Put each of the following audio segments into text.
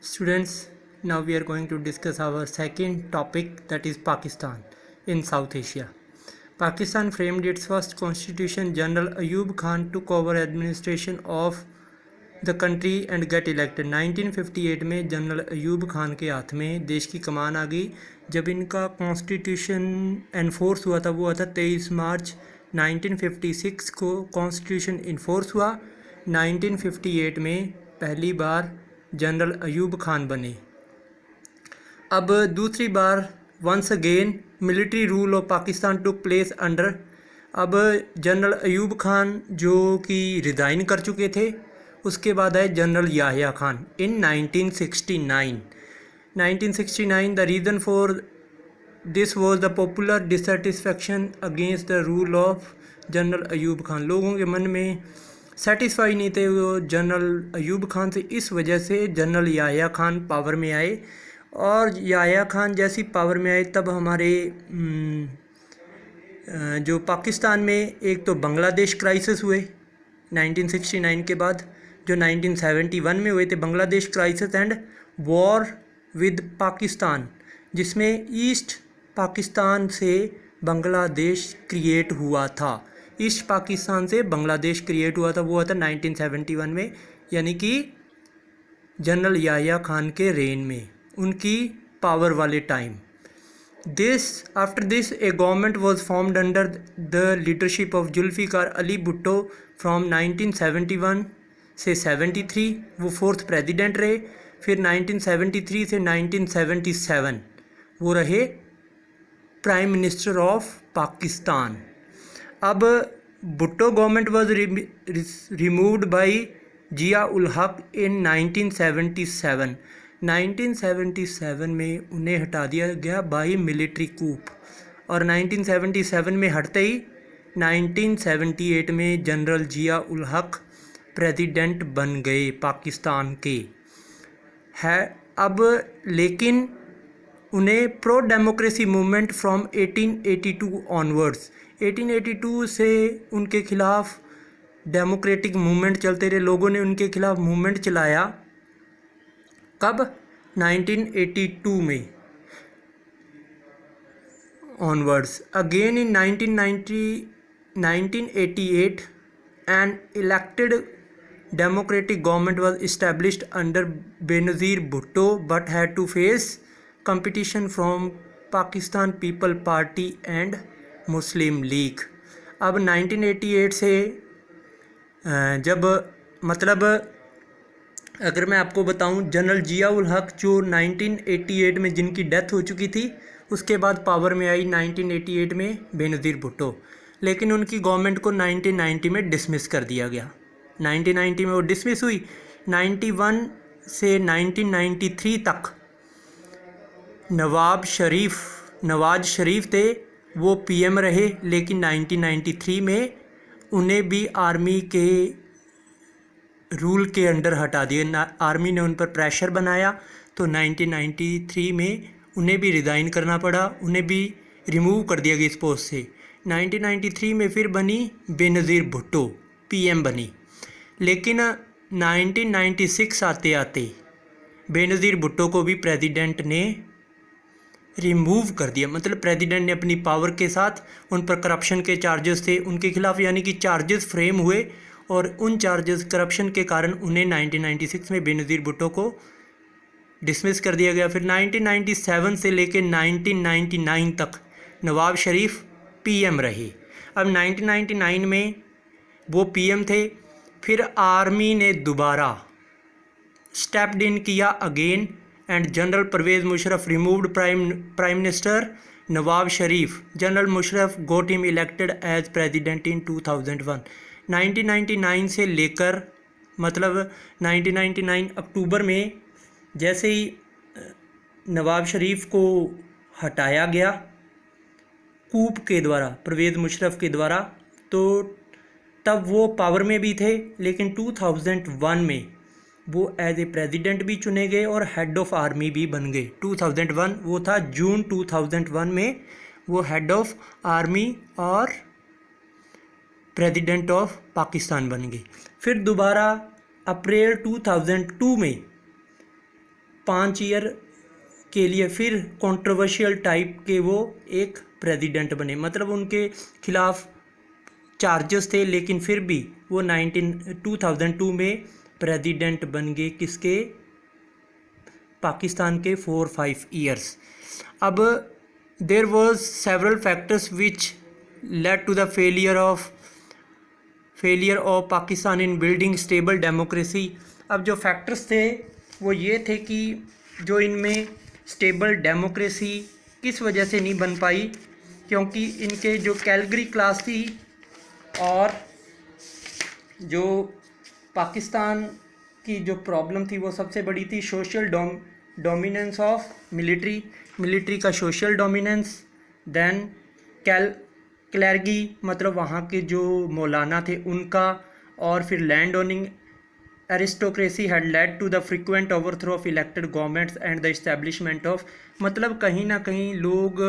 Students, now we are going to discuss our second topic, that is Pakistan in South Asia. Pakistan framed its first constitution. General Ayub Khan took over administration of the country and get elected. 1958 में general Ayub Khan के हाथ में देश की कमान आ गई. जब इनका constitution enforce हुआ था वो हुआ था 23 मार्च 1956 को कॉन्स्टिट्यूशन इन्फोर्स हुआ. 1958 में पहली बार जनरल अयूब खान बने. अब दूसरी बार once again military rule of Pakistan took place under. अब जनरल अयूब खान जो कि रिज़ाइन कर चुके थे, उसके बाद आए general Yahya Khan in 1969. 1969 the reason for this was the popular dissatisfaction against the rule of general Ayub Khan. लोगों के मन में सेटिस्फाई नहीं थे वो जनरल अयूब खान से. इस वजह से जनरल याहिया खान पावर में आए, और याहिया खान जैसी पावर में आए तब हमारे जो पाकिस्तान में एक तो बांग्लादेश क्राइसिस हुए 1969 के बाद, जो 1971 में हुए थे Bangladesh crisis, and war with Pakistan जिसमें ईस्ट पाकिस्तान से बांग्लादेश क्रिएट हुआ था. ईस्ट पाकिस्तान से बांग्लादेश क्रिएट हुआ था, वो हुआ था 1971 में, यानी कि जनरल याहिया खान के रेन में, उनकी पावर वाले time. After this a government was formed under the leadership of Zulfikar Ali Bhutto from 1971 से 73. वो फोर्थ प्रेसिडेंट रहे. फिर 1973 से 1977 वो रहे प्राइम मिनिस्टर ऑफ पाकिस्तान. अब Bhutto government was removed by Zia ul Haq in 1977. 1977 में उन्हें हटा दिया गया बाय मिलिट्री कूप, और 1977 में हटते ही 1978 में जनरल जिया उल हक प्रेसिडेंट बन गए पाकिस्तान के है. अब लेकिन उन्हें pro democracy movement from 1882 onwards, 1882 से उनके खिलाफ डेमोक्रेटिक मूवमेंट चलते रहे. लोगों ने उनके खिलाफ मूवमेंट चलाया. कब? 1982 में onwards. Again in 1988 an elected democratic government was established under Benazir Bhutto but had to face competition from Pakistan People Party and Muslim League. अब 1988 से जब मतलब अगर मैं आपको बताऊं, जनरल जिया उल हक जो 1988 में जिनकी डेथ हो चुकी थी, उसके बाद पावर में आई 1988 में बेनज़ीर भुट्टो, लेकिन उनकी गवर्नमेंट को 1990 में डिसमिस कर दिया गया. 1990 में वो डिसमिस हुई. 91 से 1993 तक नवाज शरीफ थे, वो पीएम रहे, लेकिन 1993 में उन्हें भी आर्मी के रूल के अंडर हटा दिया. आर्मी ने उन पर प्रेशर बनाया, तो 1993 में उन्हें भी रिज़ाइन करना पड़ा, उन्हें भी रिमूव कर दिया गया इस पोस्ट से. 1993 में फिर बनी बेनज़ीर भुट्टो, पीएम बनी. लेकिन 1996 आते आते बेनज़ीर भुट्टो को भी प्रेसिडेंट ने रिमूव कर दिया. मतलब प्रेसिडेंट ने अपनी पावर के साथ उन पर करप्शन के चार्जेस थे उनके खिलाफ, यानी कि चार्जेस फ्रेम हुए, और उन चार्जेस करप्शन के कारण उन्हें 1996 में बेनज़ीर भुट्टो को डिसमिस कर दिया गया. फिर 1997 से लेकर 1999 तक नवाज शरीफ पीएम रहे. अब 1999 में वो पीएम थे. फिर आर्मी ने दोबारा स्टेप्ड इन किया again, and general Pervez Musharraf removed prime minister Nawaz Sharif. General Musharraf got him elected as president in 2001. 1999 से लेकर मतलब 1999 अक्टूबर में जैसे ही नवाज शरीफ को हटाया गया कूप के द्वारा, परवेज़ मुशर्रफ के द्वारा, तो तब वो पावर में भी थे, लेकिन 2001 में वो एज ए प्रेसिडेंट भी चुने गए और हेड ऑफ आर्मी भी बन गए. 2001 वो था, जून 2001 में वो हेड ऑफ आर्मी और प्रेसिडेंट ऑफ पाकिस्तान बन गए. फिर दोबारा अप्रैल 2002 में 5 ईयर के लिए फिर कंट्रोवर्शियल टाइप के वो एक प्रेसिडेंट बने। मतलब उनके खिलाफ चार्जेस थे, लेकिन फिर भी वो 2002 में प्रेसिडेंट बन गए। किसके? पाकिस्तान के 4-5 ईयर्स। अब there was several factors which led to the failure of Pakistan in building stable democracy. अब जो फैक्टर्स थे वो ये थे कि जो इनमें स्टेबल डेमोक्रेसी किस वजह से नहीं बन पाई, क्योंकि इनके जो कैलगरी क्लास थी और जो पाकिस्तान की जो प्रॉब्लम थी वो सबसे बड़ी थी सोशल डोमिनेंस ऑफ मिलिट्री का सोशल डोमिनेंस। देन क्लर्गी मतलब वहाँ के जो मौलाना थे उनका, और फिर land owning aristocracy had led to the frequent overthrow of elected governments and the establishment of, मतलब कहीं ना कहीं लोग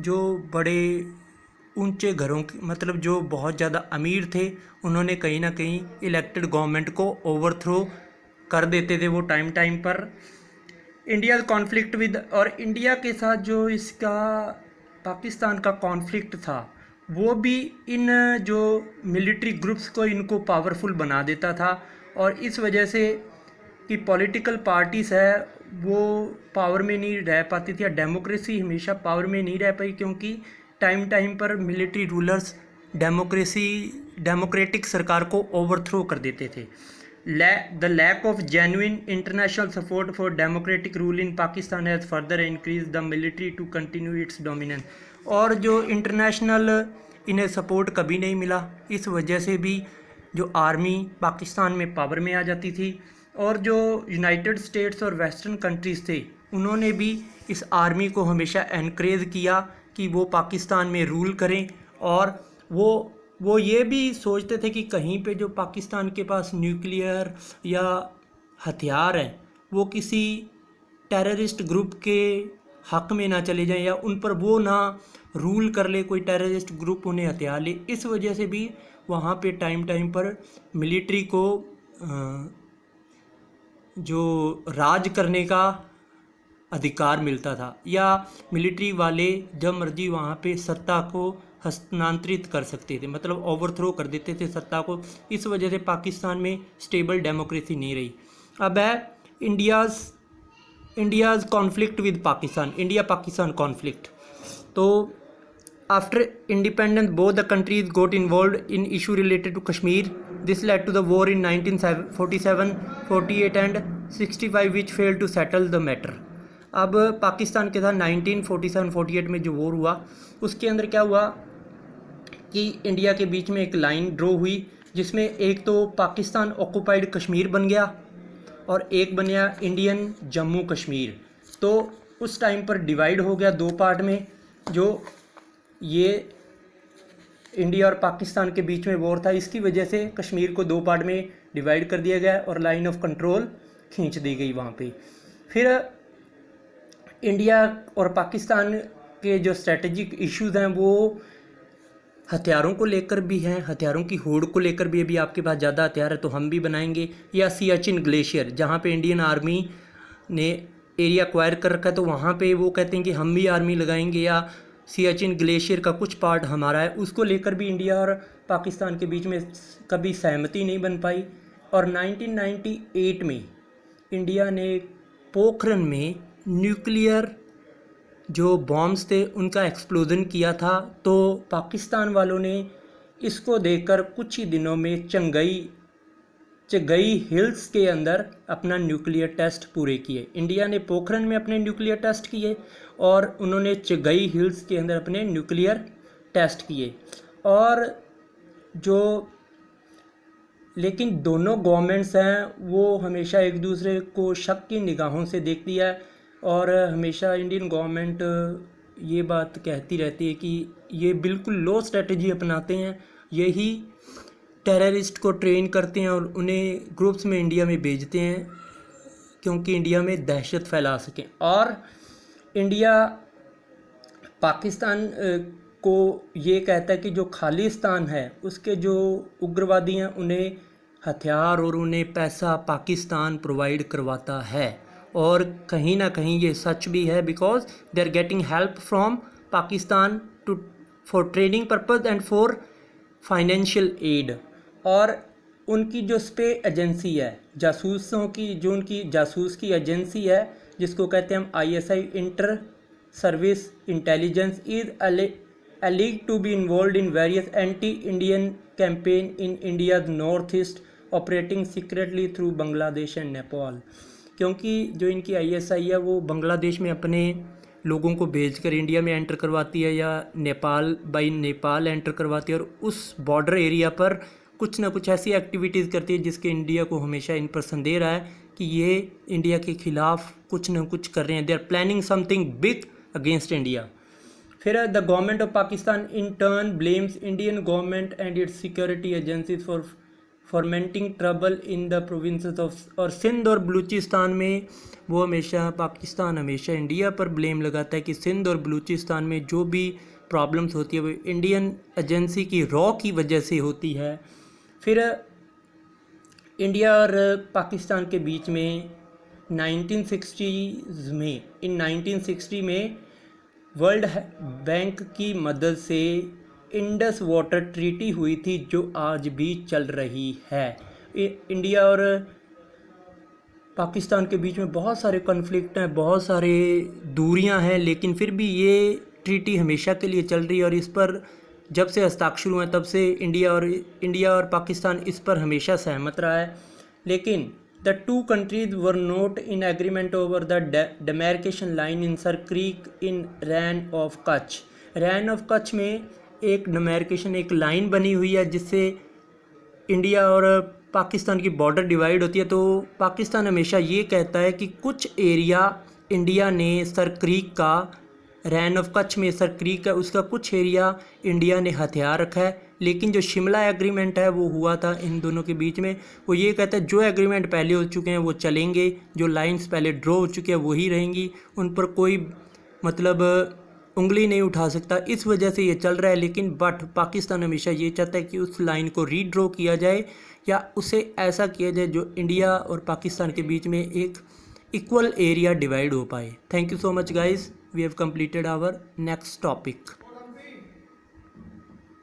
जो बड़े ऊंचे घरों के, मतलब जो बहुत ज़्यादा अमीर थे, उन्होंने कहीं ना कहीं इलेक्टेड गवर्नमेंट को ओवरथ्रो कर देते थे वो टाइम पर। इंडिया कॉन्फ्लिक्ट विद, और इंडिया के साथ जो इसका पाकिस्तान का कॉन्फ्लिक्ट था वो भी इन जो मिलिट्री ग्रुप्स को इनको पावरफुल बना देता था, और इस वजह से कि पॉलिटिकल पार्टीज़ है वो पावर में नहीं रह पाती थी, या डेमोक्रेसी हमेशा पावर में नहीं रह पाई, क्योंकि टाइम पर मिलिट्री रूलर्स डेमोक्रेटिक सरकार को ओवरथ्रो कर देते थे। The lack of genuine international support for democratic rule in Pakistan has further increased the military to continue its dominance। और जो इंटरनेशनल इन्हें सपोर्ट कभी नहीं मिला, इस वजह से भी जो आर्मी पाकिस्तान में पावर में आ जाती थी, और जो यूनाइटेड स्टेट्स और वेस्टर्न कंट्रीज़ थे उन्होंने भी इस आर्मी को हमेशा एनकरेज किया कि वो पाकिस्तान में रूल करें, और वो ये भी सोचते थे कि कहीं पे जो पाकिस्तान के पास न्यूक्लियर या हथियार हैं वो किसी टेररिस्ट ग्रुप के हक में ना चले जाएं, या उन पर वो ना रूल कर ले, कोई टेररिस्ट ग्रुप उन्हें हथियार ले। इस वजह से भी वहाँ पे टाइम पर मिलिट्री को जो राज करने का अधिकार मिलता था, या मिलिट्री वाले जब मर्जी वहाँ पे सत्ता को हस्तांतरित कर सकते थे, मतलब ओवरथ्रो कर देते थे सत्ता को। इस वजह से पाकिस्तान में स्टेबल डेमोक्रेसी नहीं रही। अब है India's conflict with Pakistan, India Pakistan conflict. तो after independence both the countries got involve in issue related to Kashmir. This led to the war in 1947, 48 and 65 which failed to settle the matter. अब पाकिस्तान के साथ 1947-48 में जो वॉर हुआ उसके अंदर क्या हुआ कि इंडिया के बीच में एक लाइन ड्रॉ हुई, जिसमें एक तो पाकिस्तान ऑक्युपाइड कश्मीर बन गया और एक बन गया इंडियन जम्मू कश्मीर। तो उस टाइम पर डिवाइड हो गया दो पार्ट में। जो ये इंडिया और पाकिस्तान के बीच में वॉर था, इसकी वजह से कश्मीर को दो पार्ट में डिवाइड कर दिया गया और लाइन ऑफ कंट्रोल खींच दी गई वहाँ पे। फिर इंडिया और पाकिस्तान के जो स्ट्रेटजिक इश्यूज़ हैं वो हथियारों को लेकर भी हैं, हथियारों की होड़ को लेकर भी। अभी आपके पास ज़्यादा हथियार है तो हम भी बनाएंगे, या सियाचिन ग्लेशियर जहाँ पे इंडियन आर्मी ने एरिया एक्वायर कर रखा है, तो वहाँ पे वो कहते हैं कि हम भी आर्मी लगाएंगे, या सियाचिन ग्लेशियर का कुछ पार्ट हमारा है। उसको लेकर भी इंडिया और पाकिस्तान के बीच में कभी सहमति नहीं बन पाई। और 1998 में इंडिया ने पोखरन में न्यूक्लियर जो बॉम्ब्स थे उनका एक्सप्लोजन किया था, तो पाकिस्तान वालों ने इसको देखकर कुछ ही दिनों में चगई हिल्स के अंदर अपना न्यूक्लियर टेस्ट पूरे किए। इंडिया ने पोखरन में अपने न्यूक्लियर टेस्ट किए और उन्होंने चगई हिल्स के अंदर अपने न्यूक्लियर टेस्ट किए। और जो लेकिन दोनों गवर्नमेंट्स हैं वो हमेशा एक दूसरे को शक की निगाहों से देखती है, और हमेशा इंडियन गवर्नमेंट ये बात कहती रहती है कि ये बिल्कुल लो स्ट्रेटजी अपनाते हैं, यही टेररिस्ट को ट्रेन करते हैं और उन्हें ग्रुप्स में इंडिया में भेजते हैं क्योंकि इंडिया में दहशत फैला सकें। और इंडिया पाकिस्तान को ये कहता है कि जो खालिस्तान है उसके जो उग्रवादी हैं उन्हें हथियार और उन्हें पैसा पाकिस्तान प्रोवाइड करवाता है, और कहीं ना कहीं ये सच भी है, because they are getting help from Pakistan too for trading purpose and for financial aid. और उनकी जो स्पे एजेंसी है, जासूसों की, जो उनकी जासूस की एजेंसी है जिसको कहते हैं हम ISI, inter service intelligence, is alleged to be involved in various anti-Indian campaign in India's northeast, operating secretly through Bangladesh and Nepal। क्योंकि जो इनकी ISI है वो बांग्लादेश में अपने लोगों को भेजकर इंडिया में एंटर करवाती है या नेपाल एंटर करवाती है, और उस बॉर्डर एरिया पर कुछ ना कुछ ऐसी एक्टिविटीज़ करती है जिसके इंडिया को हमेशा इन पर संदेह रहा है कि ये इंडिया के ख़िलाफ़ कुछ ना कुछ कर रहे हैं, they are planning something big against India. फिर the government of Pakistan in turn blames Indian government and its security agencies for fomenting trouble in the provinces of, और सिंध और बलूचिस्तान में वो पाकिस्तान हमेशा इंडिया पर ब्लेम लगाता है कि सिंध और बलूचिस्तान में जो भी प्रॉब्लम्स होती है वो इंडियन एजेंसी की रॉ की वजह से होती है। फिर इंडिया और पाकिस्तान के बीच में 1960 में वर्ल्ड बैंक की मदद से इंडस वाटर ट्रीटी हुई थी जो आज भी चल रही है। इंडिया और पाकिस्तान के बीच में बहुत सारे कॉन्फ्लिक्ट हैं, बहुत सारे दूरियां हैं, लेकिन फिर भी ये ट्रीटी हमेशा के लिए चल रही है और इस पर जब से हस्ताक्षर हुए तब से इंडिया और पाकिस्तान इस पर हमेशा सहमत रहा है। लेकिन the two countries were not in agreement over the demarcation line in Sir Creek in Rann of Kutch. Rann of Kutch में एक डेमार्केशन, एक लाइन बनी हुई है जिससे इंडिया और पाकिस्तान की बॉर्डर डिवाइड होती है। तो पाकिस्तान हमेशा ये कहता है कि कुछ एरिया इंडिया ने सर क्रीक का, रैन ऑफ कच्छ में सर क्रीक है, उसका कुछ एरिया इंडिया ने हथियार रखा है। लेकिन जो शिमला एग्रीमेंट है वो हुआ था इन दोनों के बीच में, वो ये कहता है जो एग्रीमेंट पहले हो चुके हैं वो चलेंगे, जो लाइंस पहले ड्रॉ हो चुके हैं वही रहेंगी, उन पर कोई मतलब उंगली नहीं उठा सकता। इस वजह से ये चल रहा है। लेकिन पाकिस्तान हमेशा ये चाहता है कि उस लाइन को रीड्रॉ किया जाए या उसे ऐसा किया जाए जो इंडिया और पाकिस्तान के बीच में एक इक्वल एरिया डिवाइड हो पाए। Thank you so much guys, we have completed our next topic।